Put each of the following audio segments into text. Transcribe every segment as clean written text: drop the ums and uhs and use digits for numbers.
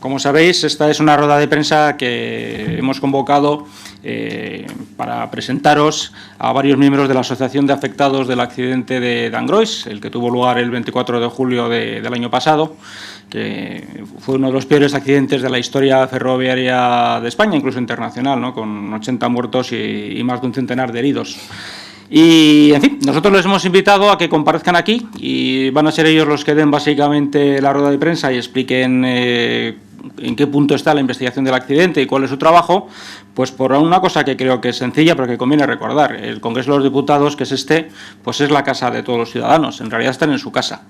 Como sabéis, esta es una rueda de prensa que hemos convocado para presentaros a varios miembros de la Asociación de Afectados del accidente de Dangrois, el que tuvo lugar el 24 de julio del año pasado, que fue uno de los peores accidentes de la historia ferroviaria de España, incluso internacional, ¿no?, con 80 muertos y más de un centenar de heridos. Y, en fin, nosotros les hemos invitado a que comparezcan aquí y van a ser ellos los que den básicamente la rueda de prensa y expliquen en qué punto está la investigación del accidente y cuál es su trabajo, pues por una cosa que creo que es sencilla, pero que conviene recordar. El Congreso de los Diputados, que es pues es la casa de todos los ciudadanos, en realidad están en su casa.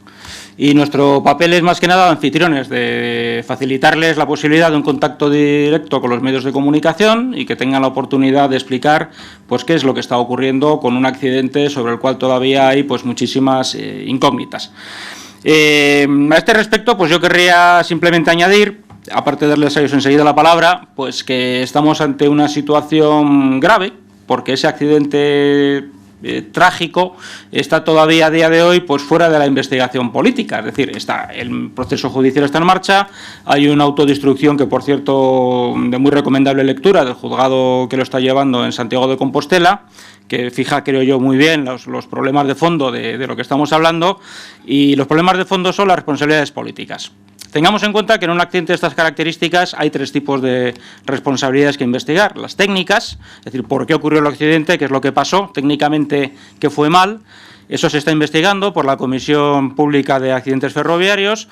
Y nuestro papel es más que nada anfitriones, de facilitarles la posibilidad de un contacto directo con los medios de comunicación y que tengan la oportunidad de explicar pues qué es lo que está ocurriendo con un accidente sobre el cual todavía hay pues muchísimas incógnitas. A este respecto, pues yo querría simplemente añadir, aparte de darles a ellos enseguida la palabra, pues que estamos ante una situación grave, porque ese accidente trágico está todavía a día de hoy pues fuera de la investigación política, es decir, el proceso judicial está en marcha, hay una autodestrucción que, por cierto, de muy recomendable lectura del juzgado que lo está llevando en Santiago de Compostela, que fija, creo yo, muy bien los problemas de fondo de lo que estamos hablando, y los problemas de fondo son las responsabilidades políticas. Tengamos en cuenta que en un accidente de estas características hay tres tipos de responsabilidades que investigar. Las técnicas, es decir, por qué ocurrió el accidente, qué es lo que pasó, técnicamente qué fue mal. Eso se está investigando por la Comisión Pública de Accidentes Ferroviarios.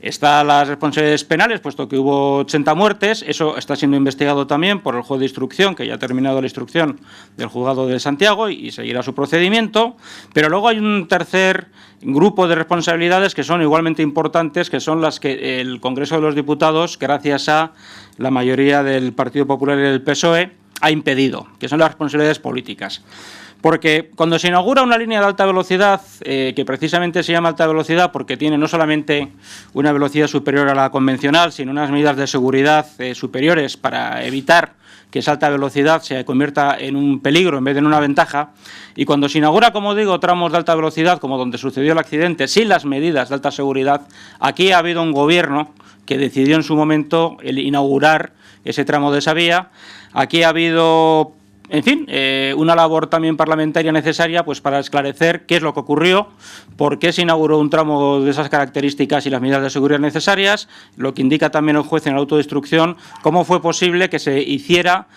Están las responsabilidades penales, puesto que hubo 80 muertes. Eso está siendo investigado también por el juez de instrucción, que ya ha terminado la instrucción del juzgado de Santiago y seguirá su procedimiento. Pero luego hay un tercer grupo de responsabilidades que son igualmente importantes, que son las que el Congreso de los Diputados, gracias a la mayoría del Partido Popular y del PSOE, ha impedido, que son las responsabilidades políticas. Porque cuando se inaugura una línea de alta velocidad, que precisamente se llama alta velocidad porque tiene no solamente una velocidad superior a la convencional, sino unas medidas de seguridad superiores para evitar que esa alta velocidad se convierta en un peligro en vez de en una ventaja, y cuando se inaugura, como digo, tramos de alta velocidad, como donde sucedió el accidente, sin las medidas de alta seguridad, aquí ha habido un gobierno que decidió en su momento inaugurar ese tramo de esa vía. Aquí ha habido, en fin, una labor también parlamentaria necesaria pues para esclarecer qué es lo que ocurrió, por qué se inauguró un tramo de esas características y las medidas de seguridad necesarias, lo que indica también el juez en la autodestrucción, cómo fue posible que se hiciera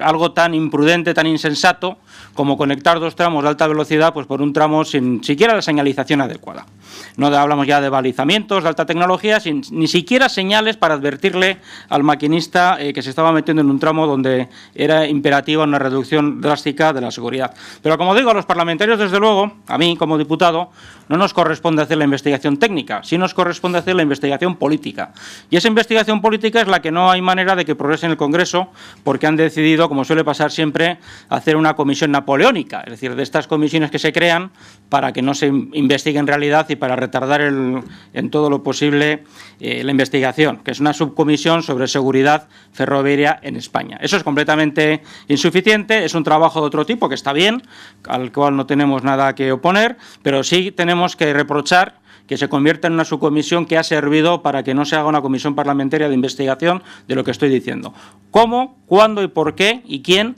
algo tan imprudente, tan insensato, como conectar dos tramos de alta velocidad pues por un tramo sin siquiera la señalización adecuada. No hablamos ya de balizamientos de alta tecnología, ni siquiera señales para advertirle al maquinista que se estaba metiendo en un tramo donde era imperativa una reducción drástica de la seguridad. Pero, como digo, a los parlamentarios, desde luego, a mí como diputado, no nos corresponde hacer la investigación técnica, sí nos corresponde hacer la investigación política. Y esa investigación política es la que no hay manera de que progrese en el Congreso, porque han decidido, como suele pasar siempre, hacer una comisión napoleónica, es decir, de estas comisiones que se crean para que no se investigue en realidad y para retardar en todo lo posible la investigación, que es una subcomisión sobre seguridad ferroviaria en España. Eso es completamente insuficiente, es un trabajo de otro tipo que está bien, al cual no tenemos nada que oponer, pero sí tenemos que reprochar que se convierta en una subcomisión que ha servido para que no se haga una comisión parlamentaria de investigación de lo que estoy diciendo. ¿Cómo, cuándo y por qué y quién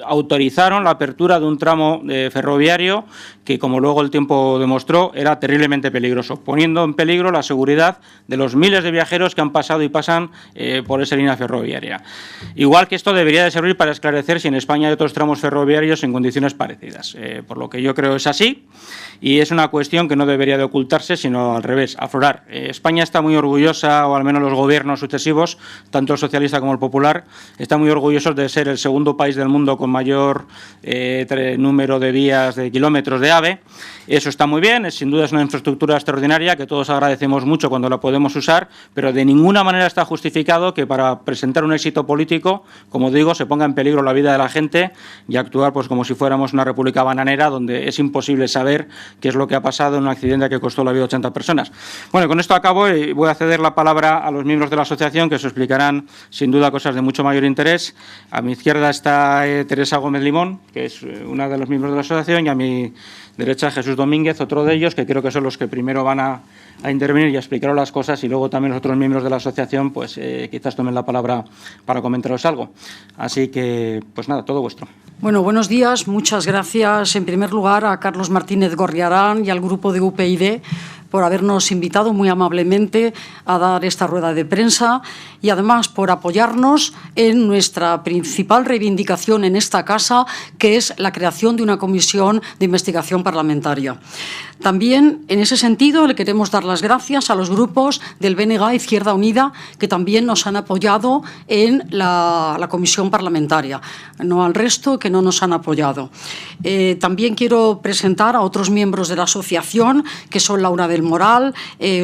autorizaron la apertura de un tramo ferroviario que, como luego el tiempo demostró, era terriblemente peligroso, poniendo en peligro la seguridad de los miles de viajeros que han pasado y pasan por esa línea ferroviaria? Igual que esto debería de servir para esclarecer si en España hay otros tramos ferroviarios en condiciones parecidas. Por lo que yo creo es así, y es una cuestión que no debería de ocultarse, sino al revés, aflorar. España está muy orgullosa, o al menos los gobiernos sucesivos, tanto el socialista como el popular, están muy orgullosos de ser el segundo país del mundo con mayor número de vías, de kilómetros de AVE. Eso está muy bien, sin duda es una infraestructura extraordinaria que todos agradecemos mucho cuando la podemos usar, pero de ninguna manera está justificado que para presentar un éxito político, como digo, se ponga en peligro la vida de la gente y actuar pues como si fuéramos una república bananera donde es imposible saber qué es lo que ha pasado en un accidente que costó la vida a 80 personas. Bueno, con esto acabo y voy a ceder la palabra a los miembros de la asociación, que os explicarán sin duda cosas de mucho mayor interés. A mi izquierda está Teresa Gómez Limón, que es una de los miembros de la asociación, y a mi derecha Jesús Domínguez, otro de ellos, que creo que son los que primero van a a intervenir y a explicaros las cosas, y luego también los otros miembros de la asociación pues quizás tomen la palabra para comentaros algo. Así que, pues nada, todo vuestro. Bueno, buenos días. Muchas gracias, en primer lugar, a Carlos Martínez Gorriarán y al grupo de UPyD por habernos invitado muy amablemente a dar esta rueda de prensa y, además, por apoyarnos en nuestra principal reivindicación en esta casa, que es la creación de una comisión de investigación parlamentaria. También, en ese sentido, le queremos dar las gracias a los grupos del BNG Izquierda Unida, que también nos han apoyado en la comisión parlamentaria, no al resto que no nos han apoyado. También quiero presentar a otros miembros de la asociación, que son Laura del Moral,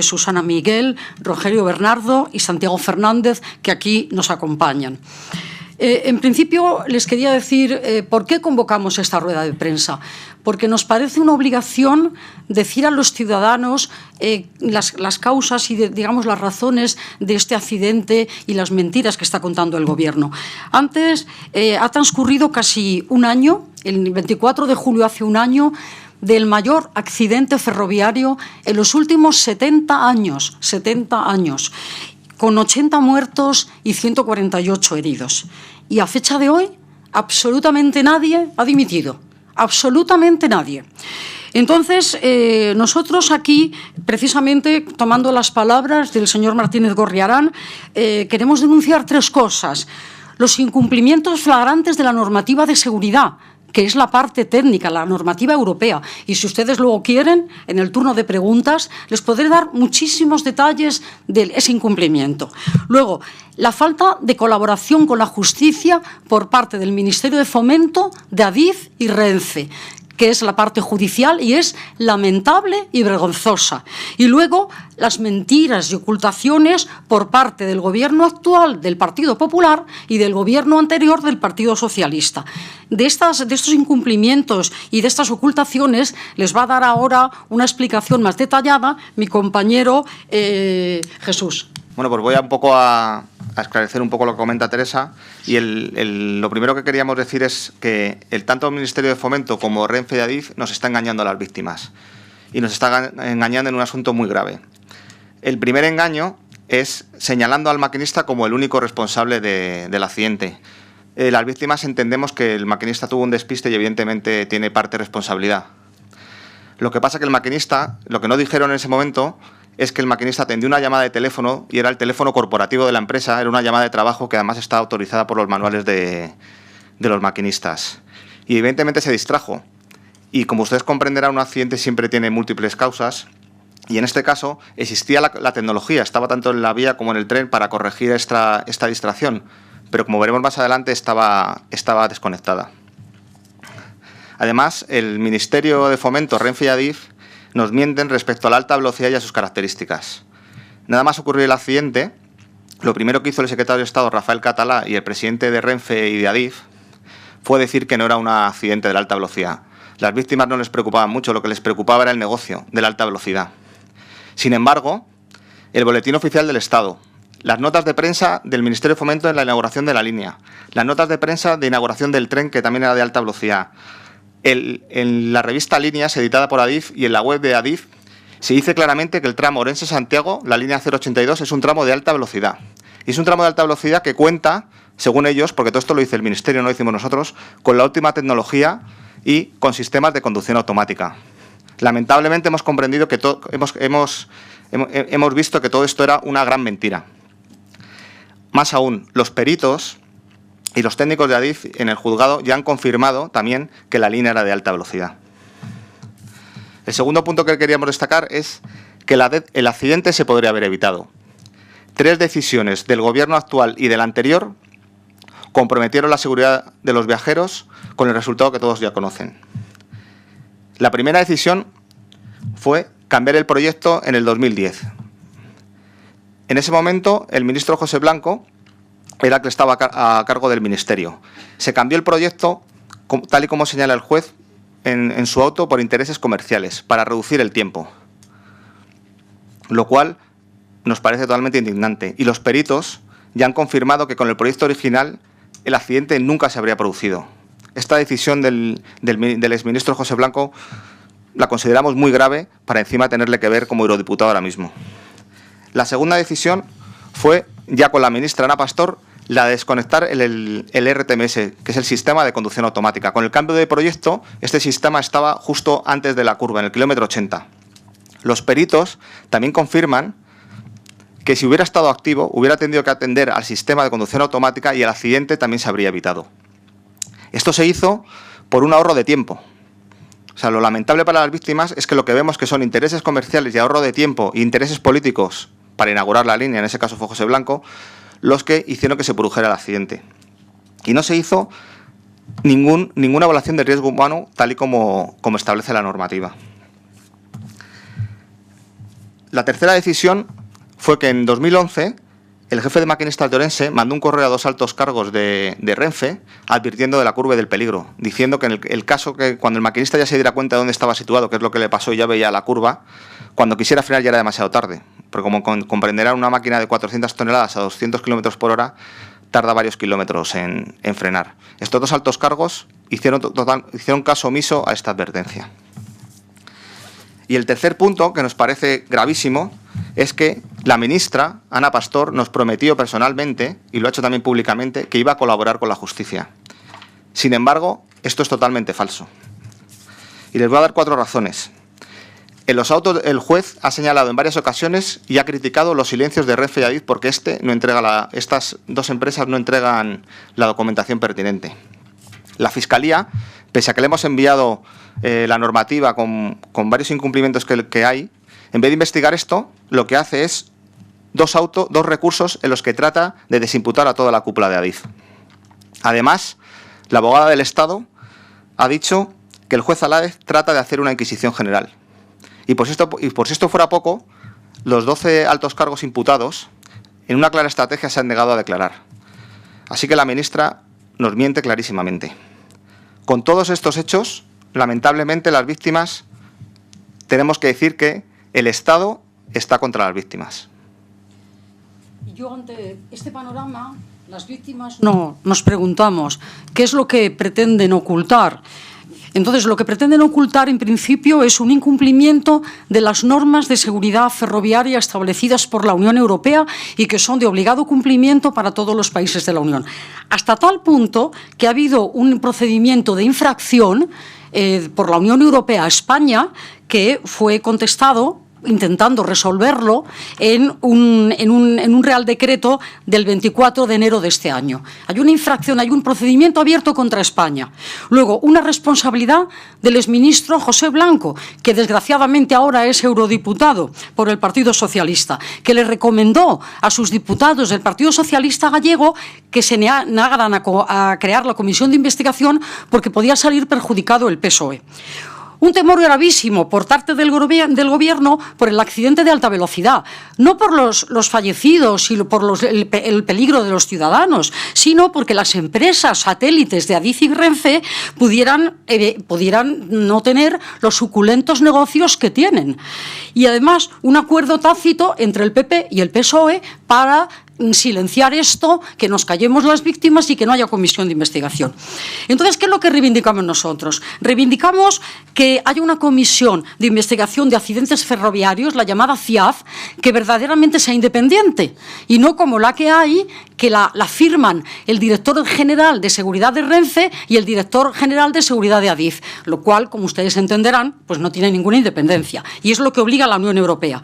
Susana Miguel, Rogelio Bernardo y Santiago Fernández, que aquí nos acompañan. En principio, les quería decir por qué convocamos esta rueda de prensa. Porque nos parece una obligación decir a los ciudadanos las causas y, digamos, las razones de este accidente y las mentiras que está contando el Gobierno. Antes, ha transcurrido casi un año, el 24 de julio hace un año, del mayor accidente ferroviario en los últimos 70 años, con 80 muertos y 148 heridos. Y a fecha de hoy, absolutamente nadie ha dimitido. Absolutamente nadie. Entonces, nosotros aquí, precisamente tomando las palabras del señor Martínez Gorriarán, queremos denunciar tres cosas. Los incumplimientos flagrantes de la normativa de seguridad, que es la parte técnica, la normativa europea. Y si ustedes luego quieren, en el turno de preguntas, les podré dar muchísimos detalles de ese incumplimiento. Luego, la falta de colaboración con la justicia por parte del Ministerio de Fomento, de Adif y Renfe, que es la parte judicial y es lamentable y vergonzosa. Y luego, las mentiras y ocultaciones por parte del Gobierno actual del Partido Popular y del Gobierno anterior del Partido Socialista. De estos incumplimientos y de estas ocultaciones les va a dar ahora una explicación más detallada mi compañero Jesús. Bueno, pues voy a un poco a esclarecer un poco lo que comenta Teresa, y lo primero que queríamos decir es que tanto el Ministerio de Fomento como Renfe y Adif nos está engañando a las víctimas, y nos está engañando en un asunto muy grave. El primer engaño es señalando al maquinista como el único responsable del accidente. Las víctimas entendemos que el maquinista tuvo un despiste y evidentemente tiene parte de responsabilidad. Lo que pasa es que el maquinista, lo que no dijeron en ese momento, es que el maquinista atendió una llamada de teléfono y era el teléfono corporativo de la empresa, era una llamada de trabajo que además está autorizada por los manuales de los maquinistas. Y evidentemente se distrajo. Y como ustedes comprenderán, un accidente siempre tiene múltiples causas, y en este caso existía la tecnología, estaba tanto en la vía como en el tren para corregir esta distracción, pero como veremos más adelante estaba desconectada. Además, el Ministerio de Fomento, Renfe y Adif, nos mienten respecto a la alta velocidad y a sus características. Nada más ocurrir el accidente, lo primero que hizo el secretario de Estado, Rafael Catalá, y el presidente de Renfe y de Adif, fue decir que no era un accidente de la alta velocidad. Las víctimas no les preocupaban mucho, lo que les preocupaba era el negocio de la alta velocidad. Sin embargo, el Boletín Oficial del Estado, las notas de prensa del Ministerio de Fomento en la inauguración de la línea, las notas de prensa de inauguración del tren, que también era de alta velocidad, en la revista Líneas, editada por Adif, y en la web de Adif, se dice claramente que el tramo Orense-Santiago, la línea 082, es un tramo de alta velocidad. Y es un tramo de alta velocidad que cuenta, según ellos, porque todo esto lo dice el Ministerio, no lo hicimos nosotros, con la última tecnología y con sistemas de conducción automática. Lamentablemente hemos comprendido que hemos visto que todo esto era una gran mentira. Más aún, los peritos y los técnicos de Adif en el juzgado ya han confirmado también que la línea era de alta velocidad. El segundo punto que queríamos destacar es que el accidente se podría haber evitado. 3 decisiones del Gobierno actual y del anterior comprometieron la seguridad de los viajeros con el resultado que todos ya conocen. La primera decisión fue cambiar el proyecto en el 2010. En ese momento, el ministro José Blanco era el que estaba a cargo del Ministerio. Se cambió el proyecto, tal y como señala el juez en su auto, por intereses comerciales, para reducir el tiempo, lo cual nos parece totalmente indignante. Y los peritos ya han confirmado que con el proyecto original el accidente nunca se habría producido. Esta decisión del exministro José Blanco la consideramos muy grave para encima tenerle que ver como eurodiputado ahora mismo. La segunda decisión fue, ya con la ministra Ana Pastor, la de desconectar el RTMS, que es el sistema de conducción automática. Con el cambio de proyecto, este sistema estaba justo antes de la curva, en el kilómetro 80. Los peritos también confirman que si hubiera estado activo, hubiera tenido que atender al sistema de conducción automática y el accidente también se habría evitado. Esto se hizo por un ahorro de tiempo. O sea, lo lamentable para las víctimas es que lo que vemos que son intereses comerciales y ahorro de tiempo e intereses políticos para inaugurar la línea, en ese caso fue José Blanco, los que hicieron que se produjera el accidente. Y no se hizo ninguna evaluación de riesgo humano tal y como establece la normativa. La tercera decisión fue que en 2011 el jefe de maquinistas de Orense mandó un correo a 2 altos cargos de Renfe advirtiendo de la curva y del peligro, diciendo que en el caso que cuando el maquinista ya se diera cuenta de dónde estaba situado, que es lo que le pasó y ya veía la curva, cuando quisiera frenar ya era demasiado tarde, porque como comprenderán, una máquina de 400 toneladas a 200 kilómetros por hora tarda varios kilómetros en frenar. Estos 2 altos cargos hicieron caso omiso a esta advertencia. Y el tercer punto, que nos parece gravísimo, es que la ministra, Ana Pastor, nos prometió personalmente, y lo ha hecho también públicamente, que iba a colaborar con la justicia. Sin embargo, esto es totalmente falso. Y les voy a dar 4 razones. En los autos, el juez ha señalado en varias ocasiones y ha criticado los silencios de Renfe y Adif porque estas 2 empresas no entregan la documentación pertinente. La Fiscalía, pese a que le hemos enviado la normativa con varios incumplimientos que hay, en vez de investigar esto, lo que hace es 2 recursos en los que trata de desimputar a toda la cúpula de Adif. Además, la abogada del Estado ha dicho que el juez Aláez trata de hacer una inquisición general. Y por si esto fuera poco, los 12 altos cargos imputados, en una clara estrategia, se han negado a declarar. Así que la ministra nos miente clarísimamente. Con todos estos hechos, lamentablemente las víctimas, tenemos que decir que el Estado está contra las víctimas. Y yo, ante este panorama, las víctimas nos preguntamos qué es lo que pretenden ocultar. Entonces, lo que pretenden ocultar, en principio, es un incumplimiento de las normas de seguridad ferroviaria establecidas por la Unión Europea y que son de obligado cumplimiento para todos los países de la Unión. Hasta tal punto que ha habido un procedimiento de infracción por la Unión Europea a España que fue contestado intentando resolverlo en un Real Decreto del 24 de enero de este año. Hay una infracción, hay un procedimiento abierto contra España. Luego, una responsabilidad del exministro José Blanco, que desgraciadamente ahora es eurodiputado por el Partido Socialista, que le recomendó a sus diputados del Partido Socialista gallego que se negaran a crear la comisión de investigación porque podía salir perjudicado el PSOE. Un temor gravísimo por parte del Gobierno por el accidente de alta velocidad, no por los fallecidos y por el peligro de los ciudadanos, sino porque las empresas satélites de Adif y Renfe pudieran no tener los suculentos negocios que tienen. Y además, un acuerdo tácito entre el PP y el PSOE para silenciar esto, que nos callemos las víctimas y que no haya comisión de investigación. Entonces, ¿qué es lo que reivindicamos nosotros? Reivindicamos que haya una comisión de investigación de accidentes ferroviarios, la llamada CIAF, que verdaderamente sea independiente y no como la que hay, que la firman el director general de seguridad de Renfe y el director general de seguridad de Adif, lo cual, como ustedes entenderán, pues no tiene ninguna independencia y es lo que obliga a la Unión Europea.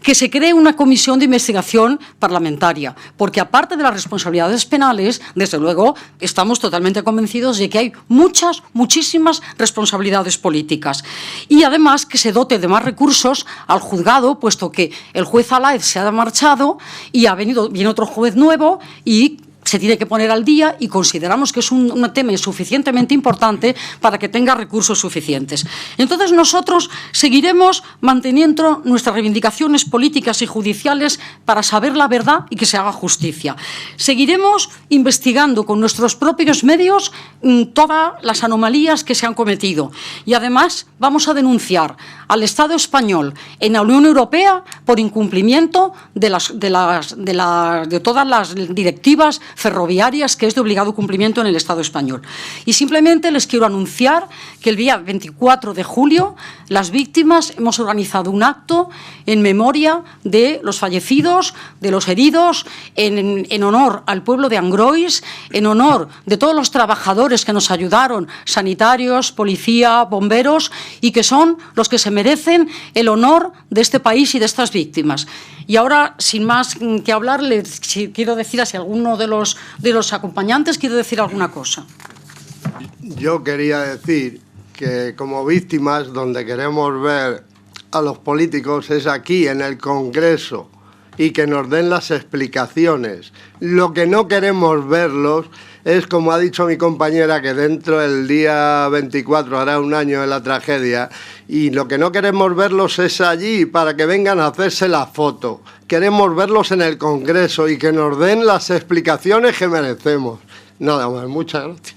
Que se cree una comisión de investigación parlamentaria, porque aparte de las responsabilidades penales, desde luego, estamos totalmente convencidos de que hay muchísimas responsabilidades políticas. Y además que se dote de más recursos al juzgado, puesto que el juez Aláez se ha marchado y viene otro juez nuevo y se tiene que poner al día y consideramos que es un tema suficientemente importante para que tenga recursos suficientes. Entonces nosotros seguiremos manteniendo nuestras reivindicaciones políticas y judiciales para saber la verdad y que se haga justicia. Seguiremos investigando con nuestros propios medios todas las anomalías que se han cometido y además vamos a denunciar al Estado español en la Unión Europea por incumplimiento de todas las directivas ferroviarias, que es de obligado cumplimiento en el Estado español. Y simplemente les quiero anunciar que el día 24 de julio las víctimas hemos organizado un acto en memoria de los fallecidos, de los heridos, en honor al pueblo de Angrois, en honor de todos los trabajadores que nos ayudaron, sanitarios, policía, bomberos, y que son los que se merecen el honor de este país y de estas víctimas. Y ahora, sin más que hablar, quiero decir a si alguno de los acompañantes quiere decir alguna cosa. Yo quería decir que como víctimas, donde queremos ver a los políticos es aquí, en el Congreso, y que nos den las explicaciones. Lo que no queremos verlos es, como ha dicho mi compañera, que dentro del día 24 hará un año de la tragedia, y lo que no queremos verlos es allí para que vengan a hacerse la foto. Queremos verlos en el Congreso y que nos den las explicaciones que merecemos. Nada más, muchas gracias.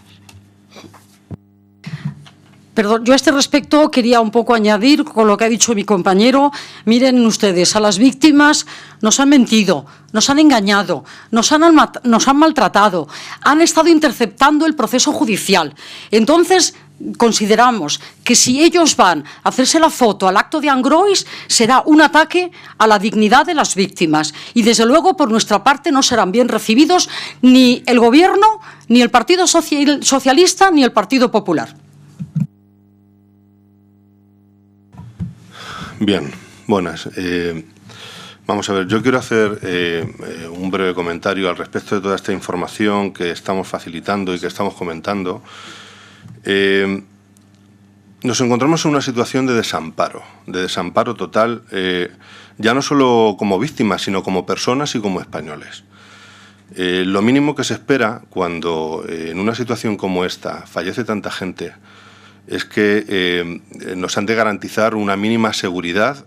Perdón, yo a este respecto quería un poco añadir con lo que ha dicho mi compañero. Miren ustedes, a las víctimas nos han mentido, nos han engañado, nos han maltratado, han estado interceptando el proceso judicial. Entonces, consideramos que si ellos van a hacerse la foto al acto de Angrois, será un ataque a la dignidad de las víctimas. Y desde luego, por nuestra parte, no serán bien recibidos ni el Gobierno, ni el Partido Socialista, ni el Partido Popular. Bien, buenas. Vamos a ver, yo quiero hacer un breve comentario al respecto de toda esta información que estamos facilitando y que estamos comentando. Nos encontramos en una situación de desamparo total, ya no solo como víctimas, sino como personas y como españoles. Lo mínimo que se espera cuando en una situación como esta fallece tanta gente es que nos han de garantizar una mínima seguridad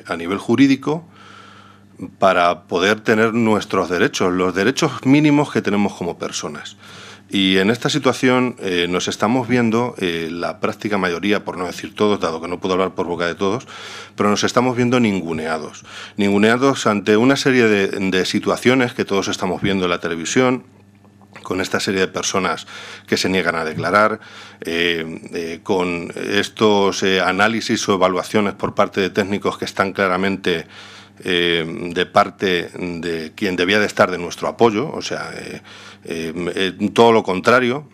a nivel jurídico para poder tener nuestros derechos, los derechos mínimos que tenemos como personas. Y en esta situación nos estamos viendo, la práctica mayoría, por no decir todos, dado que no puedo hablar por boca de todos, pero nos estamos viendo ninguneados. Ninguneados ante una serie de situaciones que todos estamos viendo en la televisión, con esta serie de personas que se niegan a declarar, con estos análisis o evaluaciones por parte de técnicos que están claramente de parte de quien debía de estar de nuestro apoyo, o sea, todo lo contrario.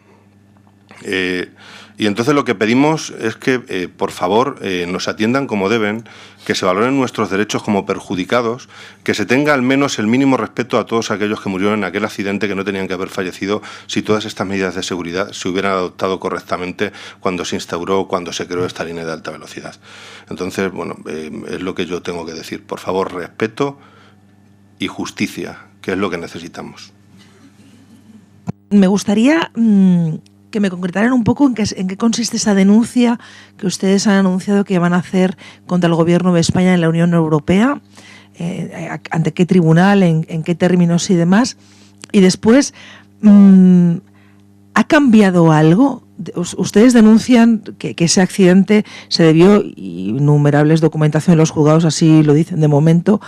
Y entonces lo que pedimos es que, por favor, nos atiendan como deben, que se valoren nuestros derechos como perjudicados, que se tenga al menos el mínimo respeto a todos aquellos que murieron en aquel accidente que no tenían que haber fallecido si todas estas medidas de seguridad se hubieran adoptado correctamente cuando se instauró, cuando se creó esta línea de alta velocidad. Entonces, bueno, es lo que yo tengo que decir. Por favor, respeto y justicia, que es lo que necesitamos. Me gustaría que me concretaran un poco en qué consiste esa denuncia que ustedes han anunciado que van a hacer contra el Gobierno de España en la Unión Europea, ante qué tribunal, en qué términos y demás. Y después, ¿ha cambiado algo? Ustedes denuncian que ese accidente se debió, y innumerables documentaciones de los juzgados así lo dicen de momento,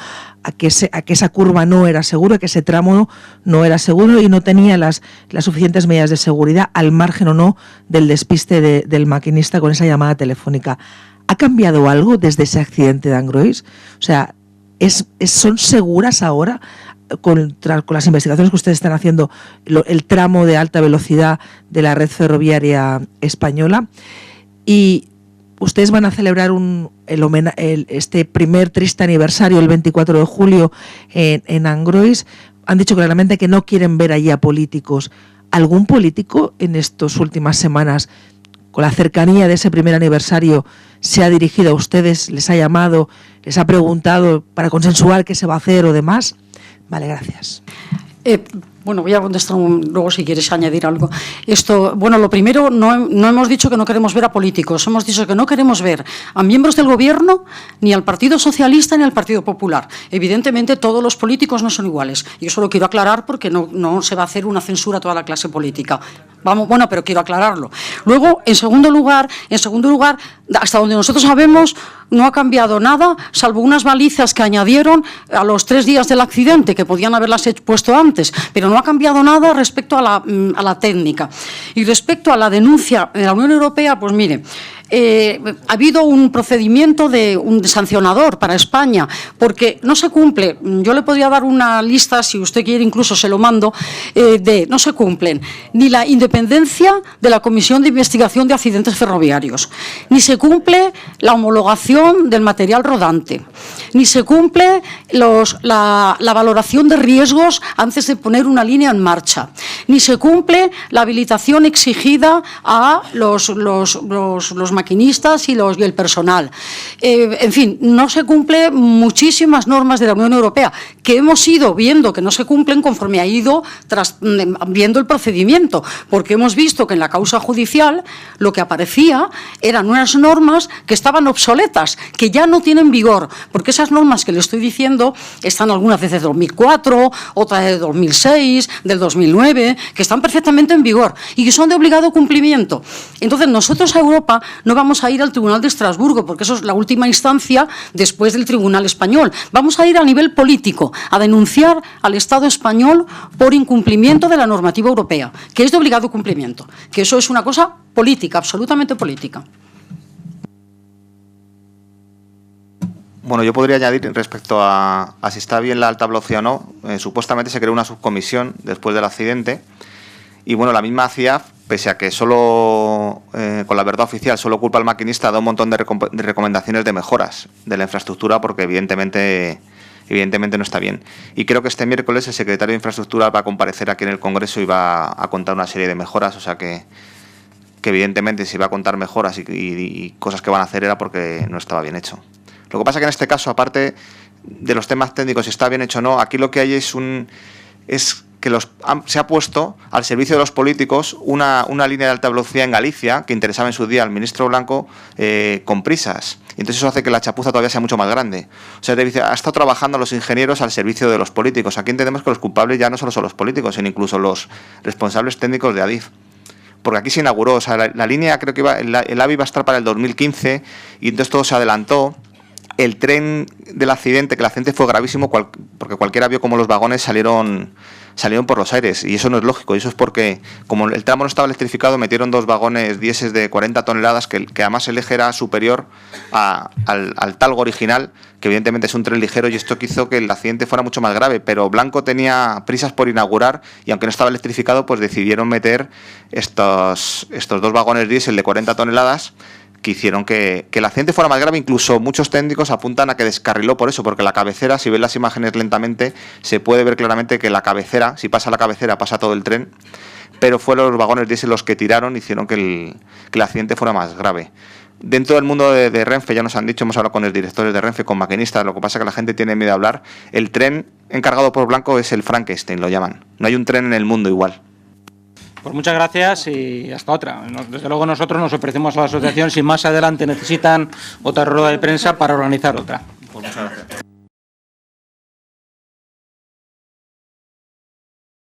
a que esa curva no era segura, que ese tramo no era seguro y no tenía las suficientes medidas de seguridad, al margen o no del despiste del maquinista con esa llamada telefónica. ¿Ha cambiado algo desde ese accidente de Angrois? O sea, ¿son seguras ahora, con las investigaciones que ustedes están haciendo, el tramo de alta velocidad de la red ferroviaria española? Y ustedes van a celebrar este primer triste aniversario el 24 de julio en Angrois. Han dicho claramente que no quieren ver allí a políticos. ¿Algún político en estas últimas semanas, con la cercanía de ese primer aniversario, se ha dirigido a ustedes, les ha llamado, les ha preguntado para consensuar qué se va a hacer o demás? Vale, gracias. Bueno, voy a contestar luego si quieres añadir algo. Bueno, lo primero, no hemos dicho que no queremos ver a políticos, hemos dicho que no queremos ver a miembros del Gobierno, ni al Partido Socialista, ni al Partido Popular. Evidentemente, todos los políticos no son iguales. Yo solo quiero aclarar porque no se va a hacer una censura a toda la clase política. Bueno, pero quiero aclararlo. Luego, en segundo lugar, hasta donde nosotros sabemos, no ha cambiado nada, salvo unas balizas que añadieron a los 3 días del accidente, que podían haberlas puesto antes, pero no no ha cambiado nada respecto a la técnica. Y respecto a la denuncia de la Unión Europea, pues mire, ha habido un procedimiento de un sancionador para España, porque no se cumple. Yo le podría dar una lista, si usted quiere, incluso se lo mando, no se cumplen ni la independencia de la Comisión de Investigación de Accidentes Ferroviarios, ni se cumple la homologación del material rodante, ni se cumple la valoración de riesgos antes de poner una línea en marcha, ni se cumple la habilitación exigida a los maquinistas y el personal. En fin, no se cumplen muchísimas normas de la Unión Europea que hemos ido viendo que no se cumplen conforme ha ido viendo el procedimiento, porque hemos visto que en la causa judicial lo que aparecía eran unas normas que estaban obsoletas, que ya no tienen vigor, porque esas normas que le estoy diciendo están algunas veces de 2004, otras de 2006, del 2009, que están perfectamente en vigor y que son de obligado cumplimiento. Entonces, nosotros a Europa no vamos a ir al Tribunal de Estrasburgo, porque eso es la última instancia después del Tribunal Español. Vamos a ir a nivel político, a denunciar al Estado español por incumplimiento de la normativa europea, que es de obligado cumplimiento, que eso es una cosa política, absolutamente política. Bueno, yo podría añadir respecto a si está bien la alta velocidad o no. Supuestamente se creó una subcomisión después del accidente y, bueno, la misma CIAF, pese a que solo, con la verdad oficial, solo culpa al maquinista, da un montón de recomendaciones de mejoras de la infraestructura porque evidentemente no está bien. Y creo que este miércoles el secretario de Infraestructura va a comparecer aquí en el Congreso y va a contar una serie de mejoras, o sea que evidentemente si va a contar mejoras y cosas que van a hacer era porque no estaba bien hecho. Lo que pasa que en este caso, aparte de los temas técnicos, si está bien hecho o no, aquí lo que hay es que se ha puesto al servicio de los políticos una línea de alta velocidad en Galicia que interesaba en su día al ministro Blanco con prisas. Y entonces eso hace que la chapuza todavía sea mucho más grande. O sea, ha estado trabajando los ingenieros al servicio de los políticos. Aquí entendemos que los culpables ya no solo son los políticos, sino incluso los responsables técnicos de Adif. Porque aquí se inauguró, o sea, la línea creo que el AVI iba a estar para el 2015 y entonces todo se adelantó. El tren del accidente, que el accidente fue gravísimo porque cualquiera vio cómo los vagones salieron por los aires y eso no es lógico. Y eso es porque, como el tramo no estaba electrificado, metieron 2 vagones diésel de 40 toneladas que además el eje era superior al talgo original, que evidentemente es un tren ligero, y esto que hizo que el accidente fuera mucho más grave. Pero Blanco tenía prisas por inaugurar y aunque no estaba electrificado, pues decidieron meter estos 2 vagones diésel de 40 toneladas que hicieron que el accidente fuera más grave. Incluso muchos técnicos apuntan a que descarriló por eso, porque la cabecera, si ven las imágenes lentamente, se puede ver claramente que la cabecera, si pasa la cabecera, pasa todo el tren, pero fueron los vagones diésel los que tiraron y hicieron que el accidente fuera más grave. Dentro del mundo de Renfe, ya nos han dicho, hemos hablado con los directores de Renfe, con maquinistas, lo que pasa es que la gente tiene miedo a hablar. El tren encargado por Blanco es el Frankenstein, lo llaman. No hay un tren en el mundo igual. Pues muchas gracias y hasta otra. Desde luego nosotros nos ofrecemos a la asociación si más adelante necesitan otra rueda de prensa para organizar otra.